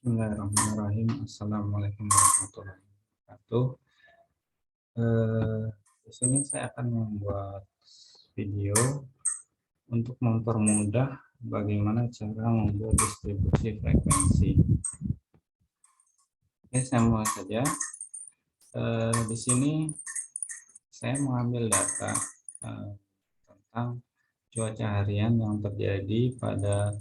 Bismillahirrahmanirrahim. Assalamualaikum warahmatullahi wabarakatuh. Di sini saya akan membuat video untuk mempermudah bagaimana cara membuat distribusi frekuensi. Oke, saya mulai saja. Di sini saya mengambil data tentang cuaca harian yang terjadi pada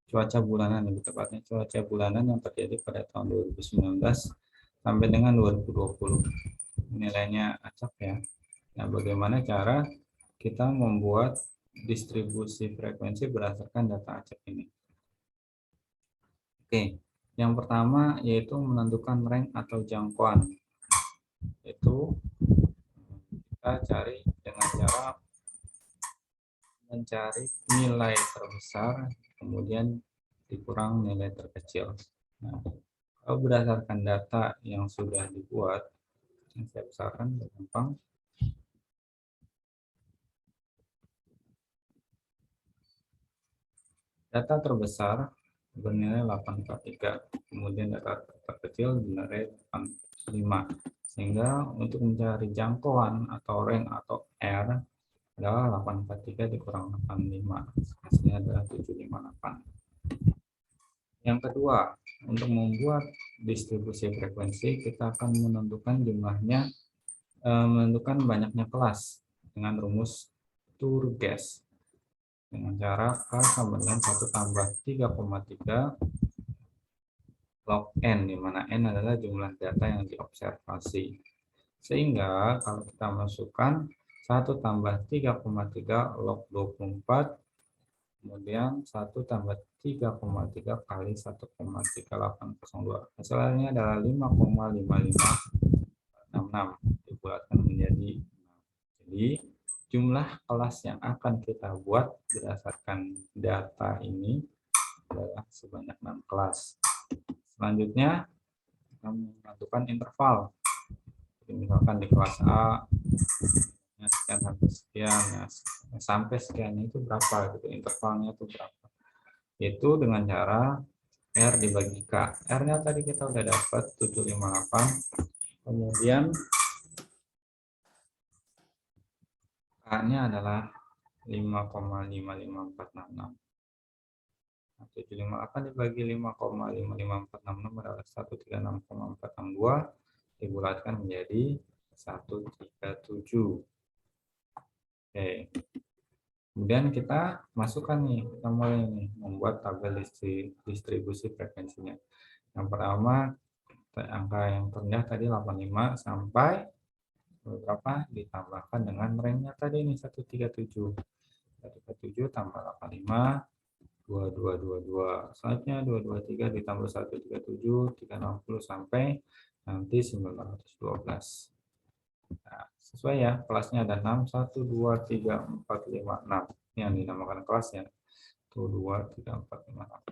cuaca bulanan, lebih tepatnya cuaca bulanan yang terjadi pada tahun 2019 sampai dengan 2020. Nilainya acak ya. Nah, bagaimana cara kita membuat distribusi frekuensi berdasarkan data acak ini? Oke, yang pertama yaitu menentukan rank atau jangkauan. Itu kita cari dengan cara mencari nilai terbesar kemudian dikurang nilai terkecil. Nah, kalau berdasarkan data yang sudah dibuat, yang saya besarkan gampang. Data terbesar bernilai 843, kemudian data terkecil bernilai 85. Sehingga untuk mencari jangkauan atau rank atau R adalah 843 dikurang 85, hasilnya adalah 758. Yang kedua, untuk membuat distribusi frekuensi, kita akan menentukan jumlahnya, menentukan banyaknya kelas dengan rumus Turgesh dengan cara K sama dengan 1 tambah 3,3 log N, di mana N adalah jumlah data yang diobservasi. Sehingga kalau kita masukkan 1 tambah 3,3 log 24, kemudian 1 tambah 3,3 kali 1,3802. Hasilnya adalah 5,5566 dibulatkan menjadi 6. Jadi jumlah kelas yang akan kita buat berdasarkan data ini adalah sebanyak 6 kelas. Selanjutnya kita menentukan interval. Jadi misalkan di kelas A sekian sampai sekian, ya, sampai sekian itu berapa gitu, intervalnya itu berapa. Itu dengan cara R dibagi K. R-nya tadi kita udah dapat 758. Kemudian K-nya adalah 5,55466. 758 dibagi 5,55466 adalah 136,462 dibulatkan menjadi 137. Oke. Kemudian kita masukkan nih, kita mulai nih membuat tabel distribusi frekuensinya. Yang pertama angka yang terendah tadi 85 sampai berapa ditambahkan dengan ranknya tadi ini 137. 137 tambah 85 2222. Selanjutnya 223 ditambah 137 360 sampai nanti 912. Nah, sesuai ya, kelasnya ada 6 1 2 3 4 5 6. Ini yang dinamakan kelasnya. 1 2 3 4 5 6.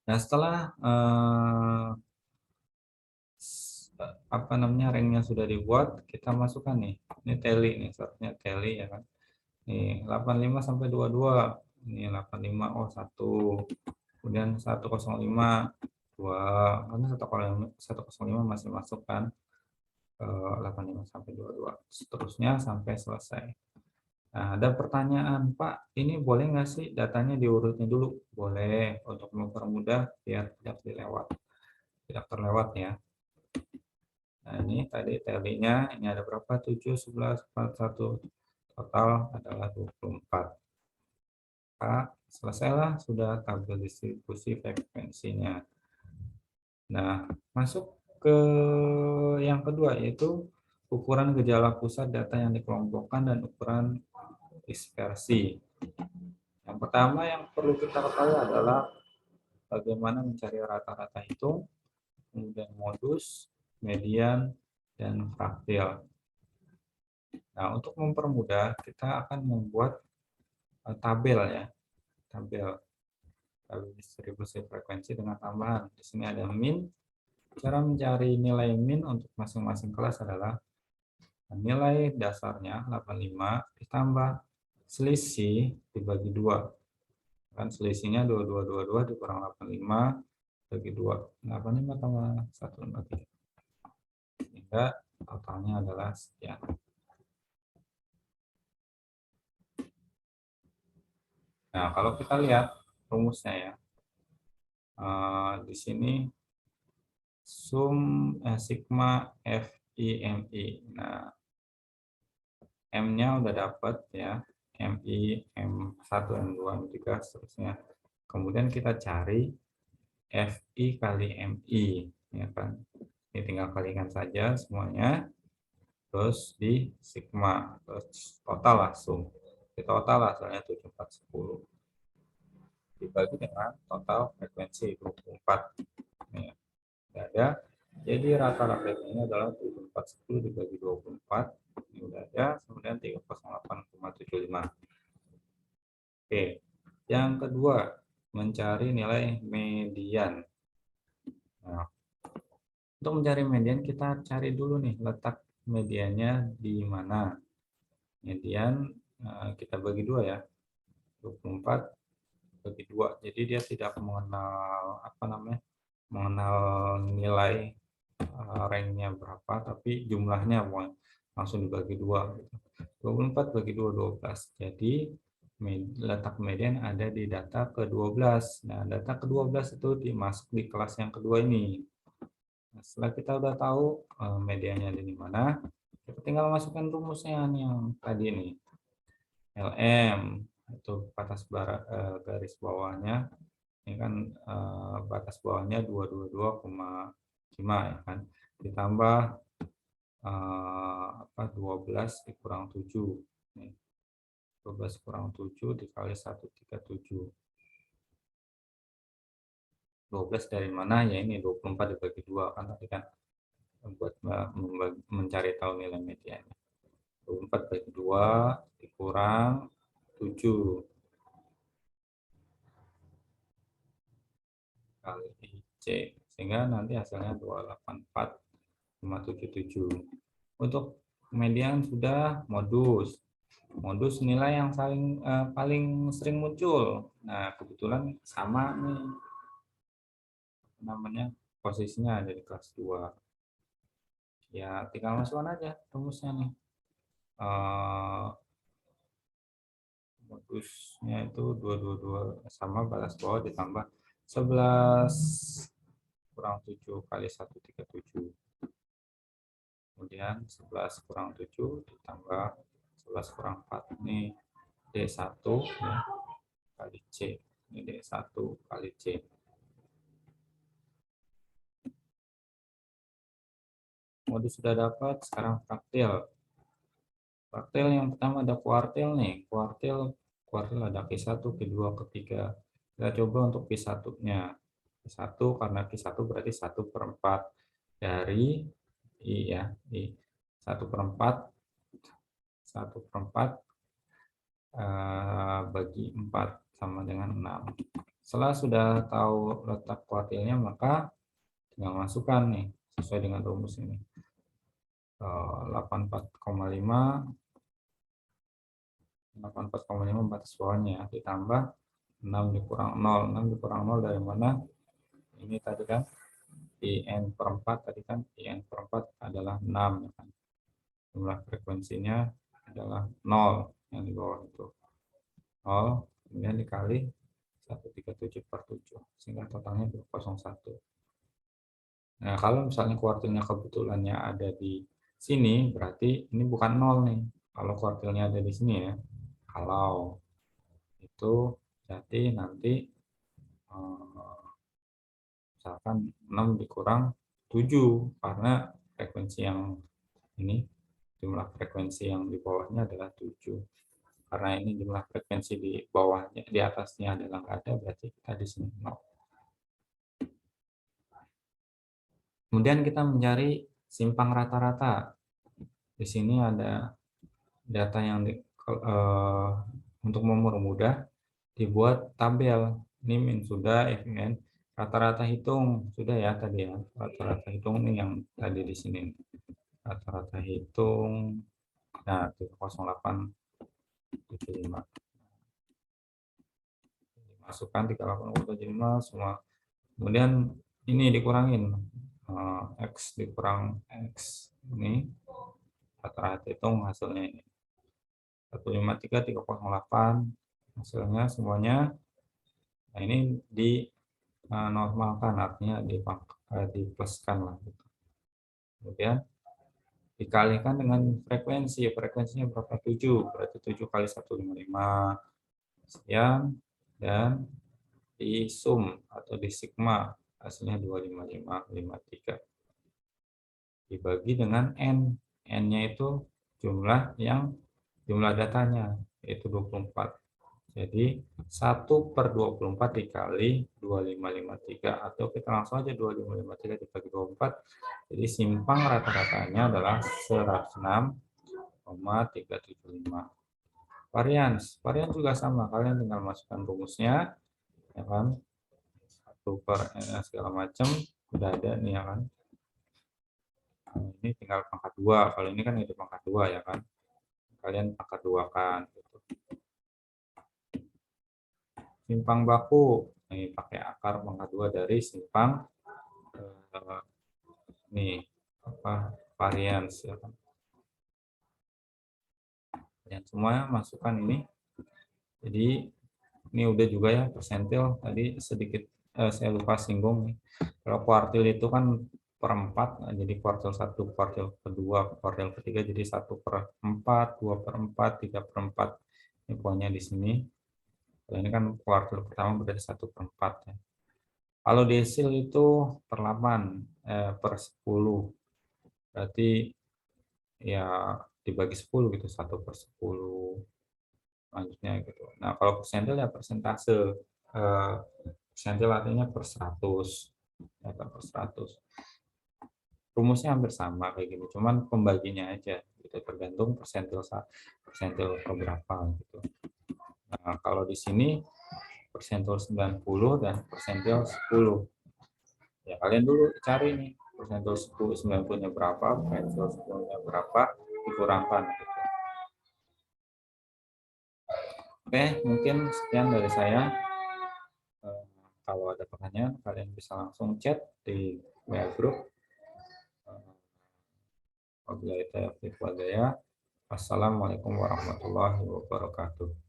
Nah, setelah ranknya sudah dibuat, kita masukkan nih. Ini tally nih, startnya tally ya kan. Nih 85 sampai 22. Ini 85 1. Kemudian 105 2, karena 105 masih masuk kan. 85 sampai 22. Seterusnya sampai selesai. Nah, ada pertanyaan, Pak, ini boleh nggak sih datanya diurutin dulu? Boleh, untuk mempermudah biar tidak terlewat ya. Nah, ini tadi tally-nya, ini ada berapa? 7, 11, 41, total adalah 24. Nah, selesailah sudah tabel distribusi frekuensinya. Nah, masuk ke yang kedua, yaitu ukuran gejala pusat data yang dikelompokkan dan ukuran dispersi. Yang pertama yang perlu kita ketahui adalah bagaimana mencari rata-rata hitung, kemudian modus, median, dan fraktil. Nah, untuk mempermudah, kita akan membuat tabel ya, tabel distribusi frekuensi dengan tambahan. Di sini ada min. Cara mencari nilai min untuk masing-masing kelas adalah nilai dasarnya 85 ditambah selisih dibagi 2. Kan selisihnya 2222 dikurang 85 bagi 2, 85 tambah 153, sehingga totalnya adalah sekian. Nah, kalau kita lihat rumusnya ya, di sini sigma FIMI. Nah, M-nya udah dapat ya, MI, M1, M2, M3, seterusnya. Kemudian kita cari FI kali MI, ya kan? Ini tinggal kalikan saja semuanya, terus di sigma, terus total langsung. Di total hasilnya 7410 dibagi dengan total frekuensi 24. Ya, ada. Jadi rata-rata ini adalah 7410 dibagi 24. Ini udah ada, kemudian 308,75. Oke, yang kedua, mencari nilai median. Nah, untuk mencari median, kita cari dulu nih letak mediannya di mana. Median kita bagi 2 ya, 24 bagi 2. Jadi dia tidak mengenal mengenal nilai ranknya berapa, tapi jumlahnya langsung dibagi 2. 24 bagi 2, 12. Jadi letak median ada di data ke-12. Nah, data ke-12 itu dimasuk di kelas yang kedua ini. Nah, setelah kita udah tahu mediannya ada di mana, kita tinggal masukkan rumusnya nih yang tadi nih. LM itu batas garis bawahnya, ini kan batas bawahnya 222,5 ya kan, ditambah 12 dikurang 7 nih, 12 kurang 7 dikali 137. 12 dari mana ya, ini 24 dibagi 2 kan tadi kan, buat mencari tahu nilai mediannya. 24 bagi 2 dikurang 7 kali C, sehingga nanti hasilnya 284,77. Untuk median sudah, modus nilai yang paling sering muncul. Nah, kebetulan sama nih namanya, posisinya ada di kelas 2. Ya, tinggal masukkan aja rumusnya nih. Modusnya itu 222 sama batas bawah ditambah 11 kurang 7 kali 137. Kemudian 11 kurang 7 ditambah 11 kurang 4. Ini D1 ya, kali C. Ini D1 kali C. Modus sudah dapat, sekarang praktil. Praktil yang pertama ada kuartil nih. Kuartil ada Q1, Q2, Q3. Kita coba untuk Q1-nya. Q1 karena Q1 berarti 1/4 dari I ya. I 1/4 bagi 4 sama dengan 6. Setelah sudah tahu letak kuartilnya, maka tinggal masukkan nih sesuai dengan rumus ini. 84,5 batas bawahnya ditambah 6 dikurang 0. 6 dikurang 0 dari mana? Ini tadi kan IN/4 tadi kan, IN/4 adalah 6 ya kan. Jumlah frekuensinya adalah 0 yang di bawah itu. 0 kemudian dikali 137/7 sehingga totalnya 201. Nah, kalau misalnya kuartilnya kebetulannya ada di sini, berarti ini bukan 0 nih. Kalau kuartilnya ada di sini ya. Kalau itu jadi nanti misalkan 6 dikurang 7 karena frekuensi yang ini, jumlah frekuensi yang di bawahnya adalah 7. Karena ini jumlah frekuensi di bawahnya, di atasnya adalah nggak ada, berarti kita di sini 0. Kemudian kita mencari simpang rata-rata. Di sini ada data yang untuk mempermudah dibuat tabel. Ini min sudah, FIN rata-rata hitung sudah ya tadi ya. Rata-rata hitung ini yang tadi di sini. Rata-rata hitung. Nah, 0875. Masukkan 38,75 semua Kemudian ini dikurangin, X dikurang X, ini rata-rata hitung hasilnya ini 153, 308 hasilnya semuanya. Nah, ini dinormalkan, artinya dipluskan lah gitu. Kemudian dikalikan dengan frekuensinya berapa, 7, berarti 7 kali 155 sekian, dan di sum atau di sigma hasilnya 25553 dibagi dengan n-nya itu jumlah datanya yaitu 24. Jadi 1/24 dikali 2553, atau kita langsung aja 2553 dibagi 24. Jadi simpang rata-ratanya adalah 106,375. Varians juga sama, kalian tinggal masukkan rumusnya, ya kan, 1/n segala macam udah ada nih, ya kan. Nah, ini tinggal pangkat 2, kalau ini kan itu pangkat 2, ya kan, kalian pangkat 2 kan gitu. Simpang baku ini pakai akar pangkat 2 dari simpang nih apa, varians, ya kan. Dan semuanya masukkan ini. Jadi ini udah juga ya persentil, tadi sedikit saya lupa singgung nih. Kalau kuartil itu kan per 4, nah, jadi kuartil 1, kuartil kedua, kuartil ketiga jadi 1/4, 2/4, 3/4. Ini pokoknya di sini. Kalau ini kan kuartil pertama berarti 1/4 ya. Kalau desil itu per 8, per 10. Berarti ya dibagi 10 gitu, 1/10 selanjutnya gitu. Nah, kalau persentil ya persentase, persentil artinya per 100, ya, per 100. Rumusnya hampir sama kayak gitu, cuman pembaginya aja gitu, tergantung persentil berapa gitu. Nah, kalau di sini persentil 90 dan persentil 10. Ya, kalian dulu cari nih persentil 10, 90-nya berapa, persentil 10-nya berapa, dikurangkan gitu. Oke, mungkin sekian dari saya. Kalau ada pertanyaan, kalian bisa langsung chat di WA Group. Wabillahi taufiq wal hidayah. Wassalamualaikum warahmatullahi wabarakatuh.